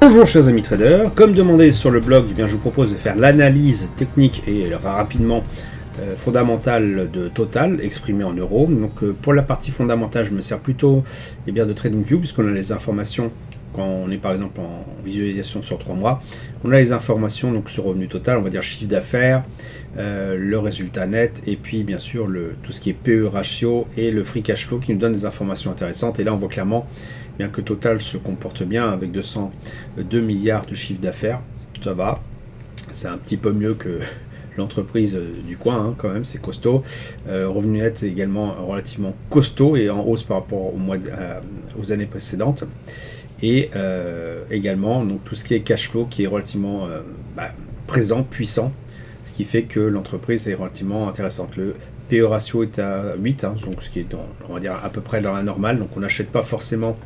Bonjour chers amis traders, comme demandé sur le blog, eh bien, je vous propose de faire l'analyse technique et rapidement fondamentale de Total, exprimée en euros. Donc pour la partie fondamentale, je me sers plutôt de TradingView, puisqu'on a les informations, quand on est par exemple en visualisation sur 3 mois, on a les informations donc, sur revenu total, on va dire chiffre d'affaires, le résultat net, et puis bien sûr tout ce qui est PE ratio et le free cash flow qui nous donne des informations intéressantes. Et là on voit clairement bien que Total se comporte bien avec 202 milliards de chiffre d'affaires, ça va, c'est un petit peu mieux que l'entreprise du coin, hein, quand même, c'est costaud. Revenu net également relativement costaud et en hausse par rapport aux années précédentes. Et également donc, tout ce qui est cash flow qui est relativement présent, puissant, ce qui fait que l'entreprise est relativement intéressante. Le PE ratio est à 8, hein, donc ce qui est on va dire à peu près dans la normale, donc on n'achète pas forcément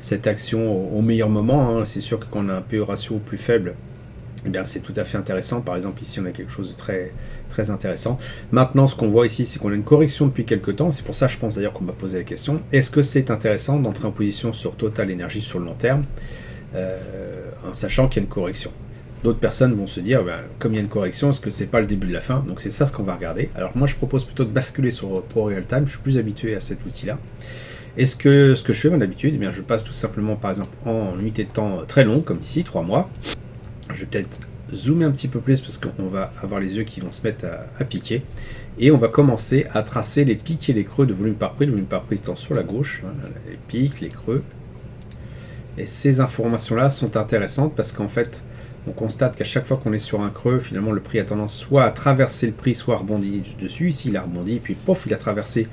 cette action au meilleur moment, hein. C'est sûr que quand on a un PE ratio plus faible, eh bien c'est tout à fait intéressant. Par exemple ici on a quelque chose de très, très intéressant. Maintenant ce qu'on voit ici c'est qu'on a une correction depuis quelques temps, c'est pour ça je pense d'ailleurs qu'on va poser la question, est-ce que c'est intéressant d'entrer en position sur Total Energy sur le long terme, en sachant qu'il y a une correction? D'autres personnes vont se dire, comme il y a une correction, est-ce que c'est pas le début de la fin? Donc c'est ça ce qu'on va regarder. Alors moi je propose plutôt de basculer sur Pro Real Time, je suis plus habitué à cet outil-là. Est-ce que ce que je fais mon habitude, eh bien je passe tout simplement par exemple en unité de temps très longue, comme ici, 3 mois. Je vais peut-être zoomer un petit peu plus parce qu'on va avoir les yeux qui vont se mettre à piquer. Et on va commencer à tracer les pics et les creux de volume par prix. Le volume par prix étant sur la gauche, hein, les pics, les creux. Et ces informations-là sont intéressantes parce qu'en fait, on constate qu'à chaque fois qu'on est sur un creux, finalement le prix a tendance soit à traverser le prix, soit à rebondir dessus. Ici, il a rebondi, puis pouf, il a traversé.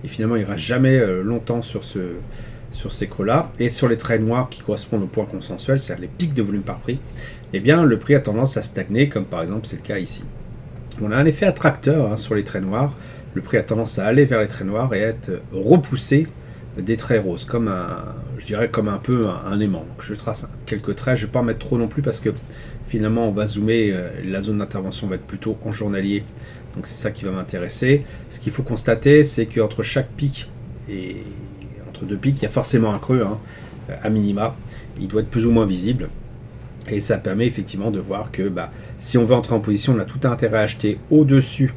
Et finalement, il ne reste jamais longtemps sur ces creux-là. Et sur les traits noirs qui correspondent au point consensuel, c'est-à-dire les pics de volume par prix, eh bien, le prix a tendance à stagner, comme par exemple c'est le cas ici. On a un effet attracteur, hein, sur les traits noirs. Le prix a tendance à aller vers les traits noirs et à être repoussé des traits roses, comme un peu un aimant. Donc je trace quelques traits, je ne vais pas en mettre trop non plus parce que finalement on va zoomer, la zone d'intervention va être plutôt en journalier, donc c'est ça qui va m'intéresser. Ce qu'il faut constater, c'est qu'entre chaque pic et entre deux pics, il y a forcément un creux, hein, à minima, il doit être plus ou moins visible. Et ça permet effectivement de voir que si on veut entrer en position, on a tout intérêt à acheter au-dessus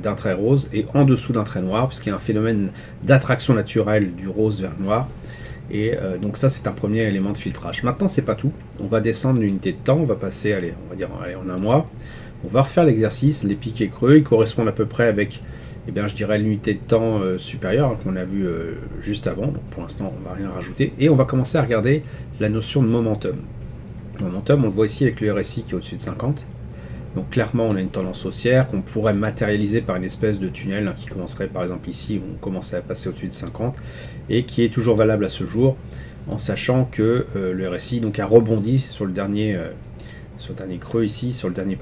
d'un trait rose et en dessous d'un trait noir, puisqu'il y a un phénomène d'attraction naturelle du rose vers le noir. Et donc ça, c'est un premier élément de filtrage. Maintenant, c'est pas tout. On va descendre l'unité de temps, on va passer, on va dire en un mois. On va refaire l'exercice, les pics et creux, ils correspondent à peu près avec, je dirais, l'unité de temps supérieure, hein, qu'on a vu juste avant. Donc pour l'instant, on va rien rajouter. Et on va commencer à regarder la notion de momentum. Le momentum, on le voit ici avec le RSI qui est au-dessus de 50. Donc clairement, on a une tendance haussière qu'on pourrait matérialiser par une espèce de tunnel, hein, qui commencerait par exemple ici, où on commençait à passer au-dessus de 50, et qui est toujours valable à ce jour, en sachant que le RSI donc, a rebondi sur le dernier creux ici, sur le dernier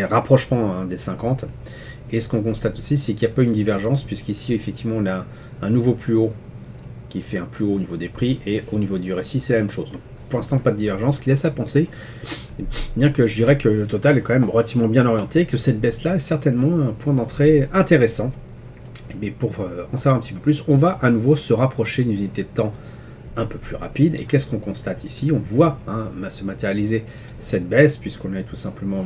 rapprochement, hein, des 50. Et ce qu'on constate aussi, c'est qu'il n'y a pas une divergence, puisqu'ici, effectivement, on a un nouveau plus haut qui fait un plus haut au niveau des prix, et au niveau du RSI, c'est la même chose. Donc, pour l'instant, pas de divergence, qui laisse à penser, bien que je dirais que le Total est quand même relativement bien orienté, que cette baisse-là est certainement un point d'entrée intéressant. Mais pour en savoir un petit peu plus, on va à nouveau se rapprocher d'une unité de temps un peu plus rapide. Et qu'est-ce qu'on constate ici? On voit, hein, se matérialiser cette baisse, puisqu'on a tout simplement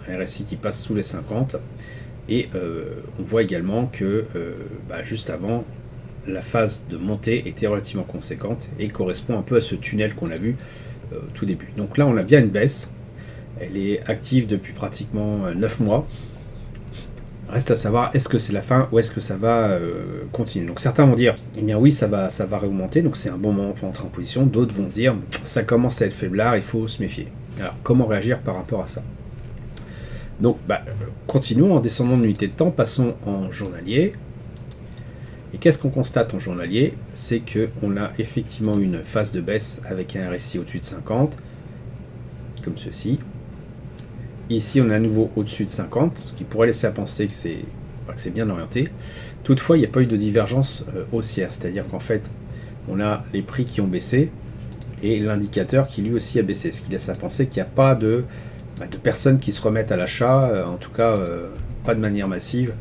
un RSI qui passe sous les 50. Et on voit également que juste avant, la phase de montée était relativement conséquente et correspond un peu à ce tunnel qu'on a vu au tout début. Donc là, on a bien une baisse. Elle est active depuis pratiquement 9 mois. Reste à savoir, est-ce que c'est la fin ou est-ce que ça va continuer? Donc certains vont dire, eh bien oui, ça va remonter, donc c'est un bon moment pour entrer en position. D'autres vont dire, ça commence à être faiblard, il faut se méfier. Alors, comment réagir par rapport à ça? Donc, continuons en descendant de l'unité de temps, passons en journalier. Et qu'est-ce qu'on constate en journalier? C'est qu'on a effectivement une phase de baisse avec un RSI au-dessus de 50, comme ceci. Ici, on a à nouveau au-dessus de 50, ce qui pourrait laisser à penser que c'est bien orienté. Toutefois, il n'y a pas eu de divergence haussière, c'est-à-dire qu'en fait, on a les prix qui ont baissé et l'indicateur qui lui aussi a baissé, ce qui laisse à penser qu'il n'y a pas de personnes qui se remettent à l'achat, en tout cas pas de manière massive,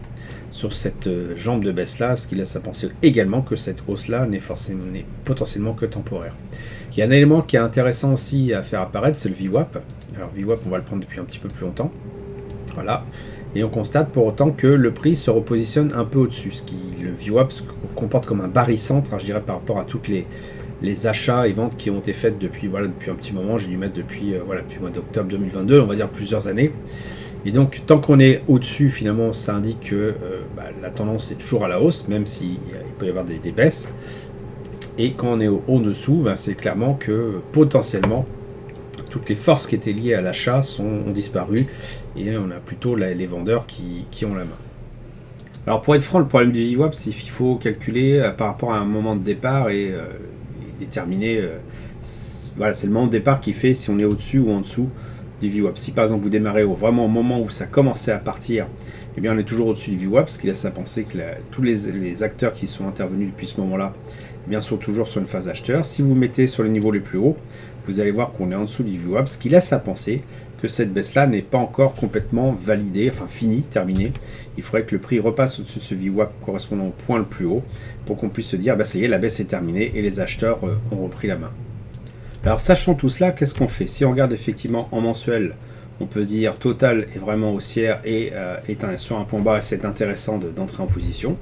sur cette jambe de baisse là, ce qui laisse à penser également que cette hausse là n'est potentiellement que temporaire. Il y a un élément qui est intéressant aussi à faire apparaître, c'est le VWAP. Alors VWAP, on va le prendre depuis un petit peu plus longtemps. Voilà. Et on constate pour autant que le prix se repositionne un peu au-dessus. Ce qui, le VWAP se comporte comme un barycentre, hein, je dirais, par rapport à toutes les achats et ventes qui ont été faites depuis un petit moment. J'ai dû mettre depuis le mois d'octobre 2022, on va dire plusieurs années. Et donc, tant qu'on est au-dessus, finalement, ça indique que la tendance est toujours à la hausse, même s'il peut y avoir des baisses. Et quand on est au-dessous, c'est clairement que potentiellement, toutes les forces qui étaient liées à l'achat ont disparu et on a plutôt les vendeurs qui ont la main. Alors pour être franc, le problème du VWAP, c'est qu'il faut calculer par rapport à un moment de départ et déterminer, c'est le moment de départ qui fait si on est au-dessus ou en dessous du VWAP. Si par exemple vous démarrez vraiment au moment où ça commençait à partir, eh bien on est toujours au-dessus du VWAP, ce qui laisse à penser que tous les acteurs qui sont intervenus depuis ce moment-là, eh bien sont toujours sur une phase acheteur. Si vous mettez sur les niveaux les plus hauts, vous allez voir qu'on est en dessous du VWAP, ce qui laisse à penser que cette baisse-là n'est pas encore complètement validée, enfin finie, terminée. Il faudrait que le prix repasse au-dessus de ce VWAP correspondant au point le plus haut pour qu'on puisse se dire, ça y est, la baisse est terminée et les acheteurs ont repris la main. Alors sachant tout cela, qu'est-ce qu'on fait? Si on regarde effectivement en mensuel, on peut se dire Total est vraiment haussière et est sur un point bas, c'est intéressant d'entrer en position.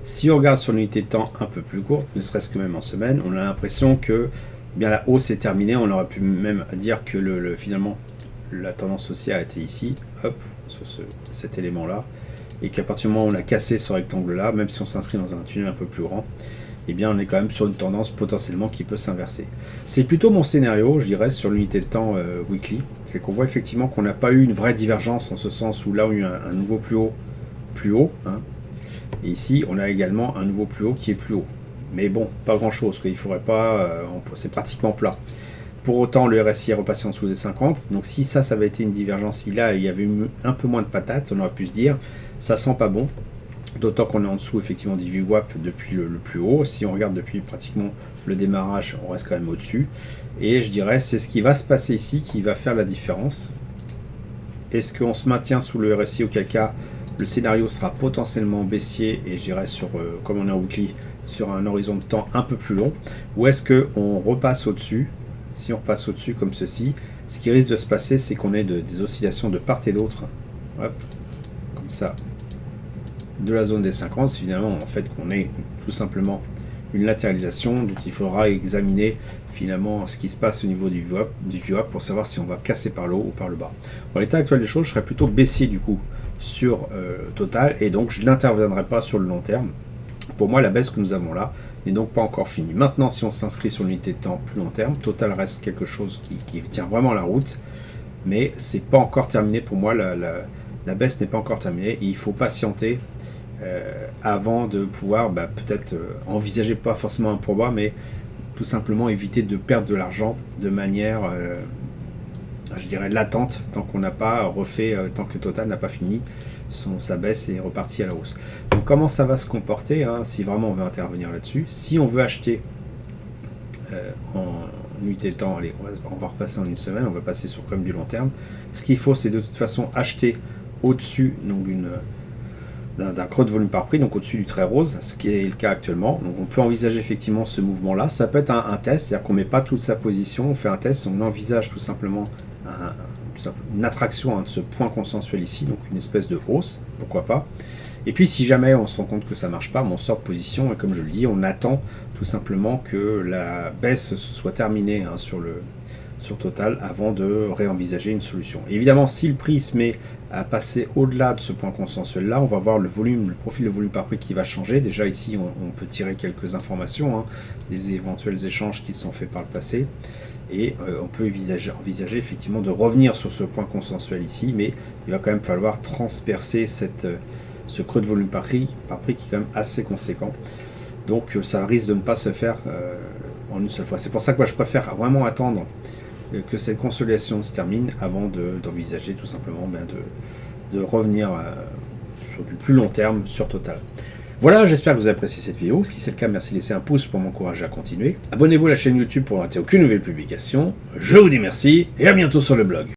Si on regarde sur l'unité de temps un peu plus courte, ne serait-ce que même en semaine, on a l'impression que la hausse est terminée. On aurait pu même dire que finalement la tendance haussière était ici, hop, sur cet élément-là, et qu'à partir du moment où on a cassé ce rectangle-là, même si on s'inscrit dans un tunnel un peu plus grand, eh bien on est quand même sur une tendance potentiellement qui peut s'inverser. C'est plutôt mon scénario, je dirais, sur l'unité de temps weekly, c'est qu'on voit effectivement qu'on n'a pas eu une vraie divergence en ce sens où là on a eu un nouveau plus haut, hein, et ici on a également un nouveau plus haut qui est plus haut. Mais bon, pas grand chose, il faudrait pas, c'est pratiquement plat. Pour autant, le RSI est repassé en dessous des 50, donc si ça avait été une divergence, si là il y avait eu un peu moins de patates, on aurait pu se dire, ça sent pas bon. D'autant qu'on est en dessous effectivement du VWAP depuis le plus haut. Si on regarde depuis pratiquement le démarrage, on reste quand même au-dessus. Et je dirais c'est ce qui va se passer ici qui va faire la différence. Est-ce qu'on se maintient sous le RSI, auquel cas le scénario sera potentiellement baissier et je dirais comme on est en weekly, sur un horizon de temps un peu plus long, ou est-ce qu'on repasse au-dessus? Si on repasse au-dessus comme ceci, ce qui risque de se passer, c'est qu'on ait des oscillations de part et d'autre, comme ça, de la zone des 50, c'est finalement en fait qu'on ait tout simplement une latéralisation, donc il faudra examiner finalement ce qui se passe au niveau du VWAP pour savoir si on va casser par le haut ou par le bas. Dans l'état actuel des choses, je serais plutôt baissier du coup sur Total, et donc je n'interviendrai pas sur le long terme. Pour moi, la baisse que nous avons là n'est donc pas encore finie. Maintenant, si on s'inscrit sur l'unité de temps plus long terme, Total reste quelque chose qui tient vraiment la route, mais c'est pas encore terminé pour moi, la baisse n'est pas encore terminée, et il faut patienter avant de pouvoir peut-être envisager pas forcément un pourboire, mais tout simplement éviter de perdre de l'argent de manière, je dirais, latente, tant qu'on n'a pas refait, tant que Total n'a pas fini sa baisse et est reparti à la hausse. Donc comment ça va se comporter, si vraiment on veut intervenir là-dessus? Si on veut acheter en unité de temps, allez, on va repasser en une semaine, on va passer sur comme du long terme. Ce qu'il faut, c'est de toute façon acheter au-dessus d'un creux de volume par prix, donc au-dessus du trait rose, ce qui est le cas actuellement. Donc on peut envisager effectivement ce mouvement-là. Ça peut être un test, c'est-à-dire qu'on ne met pas toute sa position, on fait un test, on envisage tout simplement une attraction de ce point consensuel ici, donc une espèce de hausse, pourquoi pas. Et puis si jamais on se rend compte que ça ne marche pas, on sort de position, et comme je le dis, on attend tout simplement que la baisse se soit terminée sur Total avant de réenvisager une solution. Et évidemment, si le prix se met à passer au-delà de ce point consensuel là, on va voir le profil de volume par prix qui va changer. Déjà ici, on peut tirer quelques informations, des éventuels échanges qui sont faits par le passé, et on peut envisager effectivement de revenir sur ce point consensuel ici, mais il va quand même falloir transpercer ce creux de volume par prix qui est quand même assez conséquent. Donc ça risque de ne pas se faire en une seule fois. C'est pour ça que moi je préfère vraiment attendre que cette consolidation se termine avant d'envisager tout simplement de revenir sur du plus long terme sur Total. Voilà, j'espère que vous avez apprécié cette vidéo. Si c'est le cas, merci de laisser un pouce pour m'encourager à continuer. Abonnez-vous à la chaîne YouTube pour ne rater aucune nouvelle publication. Je vous dis merci et à bientôt sur le blog.